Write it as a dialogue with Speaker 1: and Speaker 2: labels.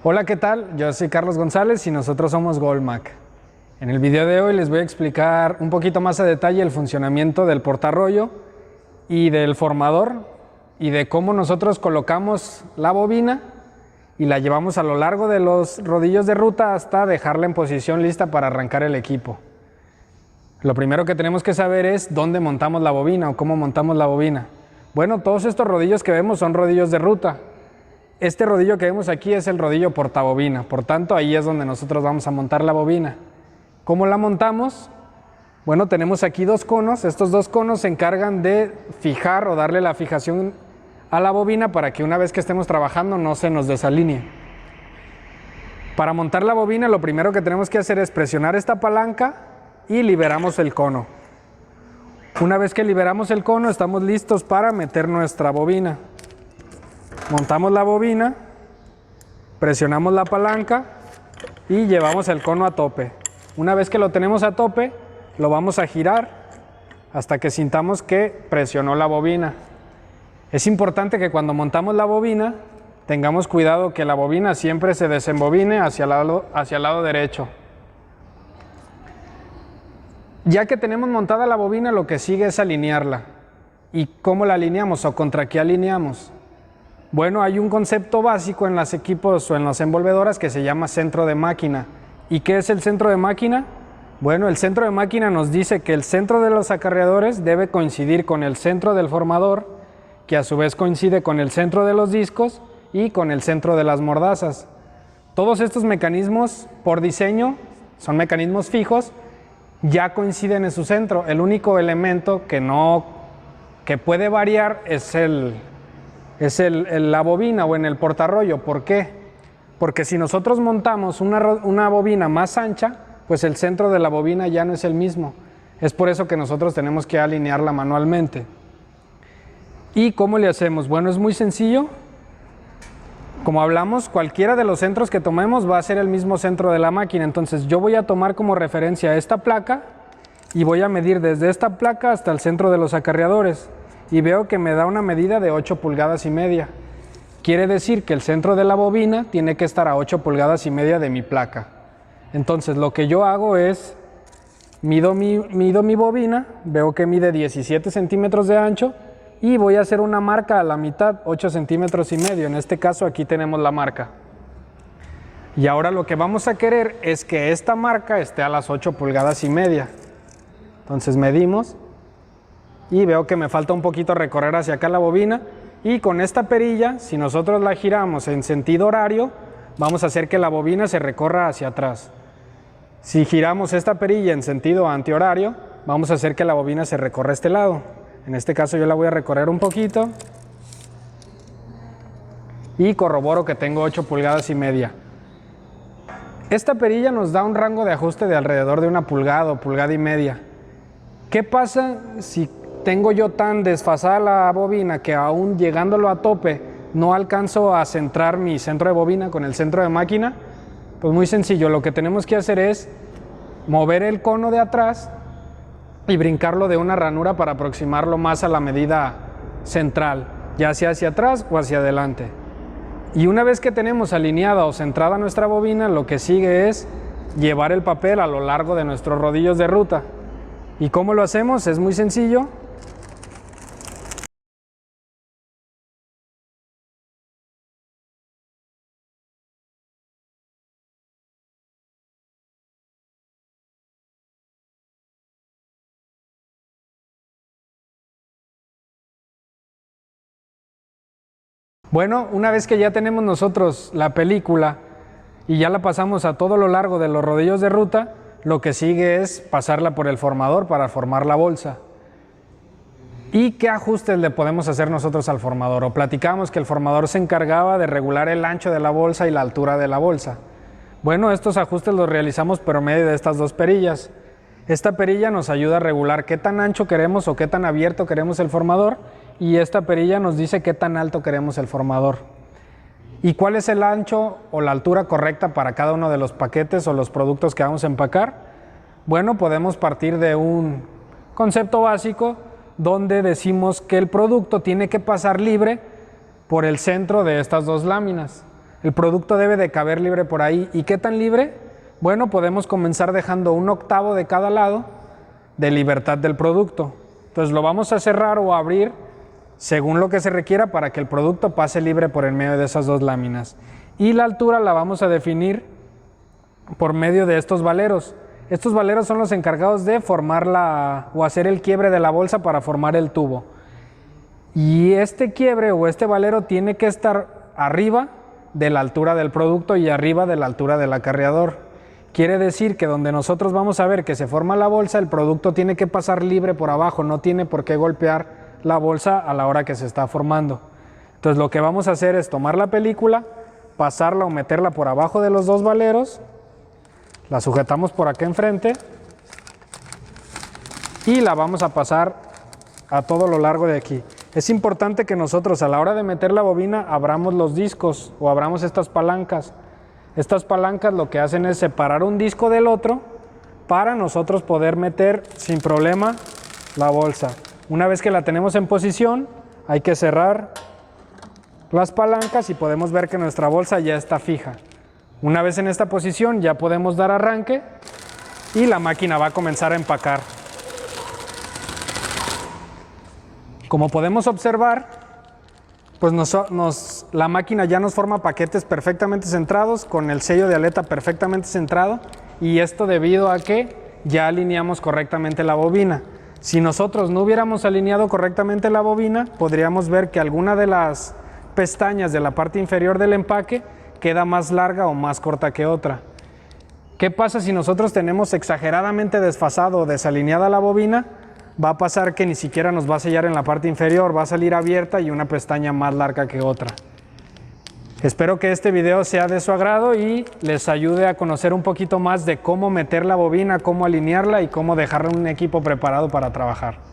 Speaker 1: Hola, ¿qué tal? Yo soy Carlos González y nosotros somos Goldmac. En el video de hoy les voy a explicar un poquito más a detalle el funcionamiento del portarrollo y del formador y de cómo nosotros colocamos la bobina y la llevamos a lo largo de los rodillos de ruta hasta dejarla en posición lista para arrancar el equipo. Lo primero que tenemos que saber es dónde montamos la bobina o cómo montamos la bobina. Bueno, todos estos rodillos que vemos son rodillos de ruta. Este rodillo que vemos aquí es el rodillo portabobina, por tanto ahí es donde nosotros vamos a montar la bobina. ¿Cómo la montamos? Bueno, tenemos aquí dos conos. Estos dos conos se encargan de fijar o darle la fijación a la bobina para que una vez que estemos trabajando no se nos desalinee. Para montar la bobina lo primero que tenemos que hacer es presionar esta palanca y liberamos el cono. Una vez que liberamos el cono estamos listos para meter nuestra bobina. Montamos la bobina, presionamos la palanca y llevamos el cono a tope. Una vez que lo tenemos a tope, lo vamos a girar hasta que sintamos que presionó la bobina. Es importante que cuando montamos la bobina, tengamos cuidado que la bobina siempre se desembobine hacia el lado derecho. Ya que tenemos montada la bobina, lo que sigue es alinearla. ¿Y cómo la alineamos o contra qué alineamos? Bueno, hay un concepto básico en los equipos o en las envolvedoras que se llama centro de máquina. ¿Y qué es el centro de máquina? Bueno, el centro de máquina nos dice que el centro de los acarreadores debe coincidir con el centro del formador, que a su vez coincide con el centro de los discos y con el centro de las mordazas. Todos estos mecanismos, por diseño, son mecanismos fijos, ya coinciden en su centro. El único elemento que puede variar es la bobina o en el portarrollo. ¿Por qué? Porque si nosotros montamos una bobina más ancha, pues el centro de la bobina ya no es el mismo. Es por eso que nosotros tenemos que alinearla manualmente. ¿Y cómo le hacemos? Bueno, es muy sencillo. Como hablamos, cualquiera de los centros que tomemos va a ser el mismo centro de la máquina. Entonces yo voy a tomar como referencia esta placa y voy a medir desde esta placa hasta el centro de los acarreadores. Y veo que me da una medida de 8 pulgadas y media. Quiere decir que el centro de la bobina tiene que estar a 8 pulgadas y media de mi placa. Entonces lo que yo hago es, mido mi bobina, veo que mide 17 centímetros de ancho y voy a hacer una marca a la mitad, 8 centímetros y medio. En este caso aquí tenemos la marca. Y ahora lo que vamos a querer es que esta marca esté a las 8 pulgadas y media. Entonces medimos. Y veo que me falta un poquito recorrer hacia acá la bobina y con esta perilla, si nosotros la giramos en sentido horario, vamos a hacer que la bobina se recorra hacia atrás. Si giramos esta perilla en sentido antihorario, vamos a hacer que la bobina se recorra a este lado. En este caso yo la voy a recorrer un poquito y corroboro que tengo 8 pulgadas y media. Esta perilla nos da un rango de ajuste de alrededor de 1 pulgada o pulgada y media. ¿Qué pasa si tengo yo tan desfasada la bobina que aún llegándolo a tope no alcanzo a centrar mi centro de bobina con el centro de máquina? Pues muy sencillo, lo que tenemos que hacer es mover el cono de atrás y brincarlo de una ranura para aproximarlo más a la medida central, ya sea hacia atrás o hacia adelante. Y una vez que tenemos alineada o centrada nuestra bobina, lo que sigue es llevar el papel a lo largo de nuestros rodillos de ruta. ¿Y cómo lo hacemos? Es muy sencillo. Bueno, una vez que ya tenemos nosotros la película y ya la pasamos a todo lo largo de los rodillos de ruta, lo que sigue es pasarla por el formador para formar la bolsa. ¿Y qué ajustes le podemos hacer nosotros al formador? O platicamos que el formador se encargaba de regular el ancho de la bolsa y la altura de la bolsa. Bueno, estos ajustes los realizamos por medio de estas dos perillas. Esta perilla nos ayuda a regular qué tan ancho queremos o qué tan abierto queremos el formador, y esta perilla nos dice qué tan alto queremos el formador. ¿Y cuál es el ancho o la altura correcta para cada uno de los paquetes o los productos que vamos a empacar? Bueno, podemos partir de un concepto básico donde decimos que el producto tiene que pasar libre por el centro de estas dos láminas. El producto debe de caber libre por ahí. ¿Y qué tan libre? Bueno, podemos comenzar dejando 1/8 de cada lado de libertad del producto. Entonces lo vamos a cerrar o abrir según lo que se requiera para que el producto pase libre por el medio de esas dos láminas. Y la altura la vamos a definir por medio de estos valeros. Estos valeros son los encargados de formar o hacer el quiebre de la bolsa para formar el tubo. Y este quiebre o este valero tiene que estar arriba de la altura del producto y arriba de la altura del acarreador. Quiere decir que donde nosotros vamos a ver que se forma la bolsa, el producto tiene que pasar libre por abajo, no tiene por qué golpear la bolsa a la hora que se está formando. Entonces lo que vamos a hacer es tomar la película, pasarla o meterla por abajo de los dos valeros, la sujetamos por acá enfrente y la vamos a pasar a todo lo largo de aquí. Es importante que nosotros a la hora de meter la bobina abramos los discos o abramos estas palancas. Estas palancas lo que hacen es separar un disco del otro para nosotros poder meter sin problema la bolsa. Una vez que la tenemos en posición, hay que cerrar las palancas y podemos ver que nuestra bolsa ya está fija. Una vez en esta posición ya podemos dar arranque y la máquina va a comenzar a empacar. Como podemos observar, pues la máquina ya nos forma paquetes perfectamente centrados, con el sello de aleta perfectamente centrado, y esto debido a que ya alineamos correctamente la bobina. Si nosotros no hubiéramos alineado correctamente la bobina, podríamos ver que alguna de las pestañas de la parte inferior del empaque queda más larga o más corta que otra. ¿Qué pasa si nosotros tenemos exageradamente desfasado o desalineada la bobina? Va a pasar que ni siquiera nos va a sellar en la parte inferior, va a salir abierta y una pestaña más larga que otra. Espero que este video sea de su agrado y les ayude a conocer un poquito más de cómo meter la bobina, cómo alinearla y cómo dejar un equipo preparado para trabajar.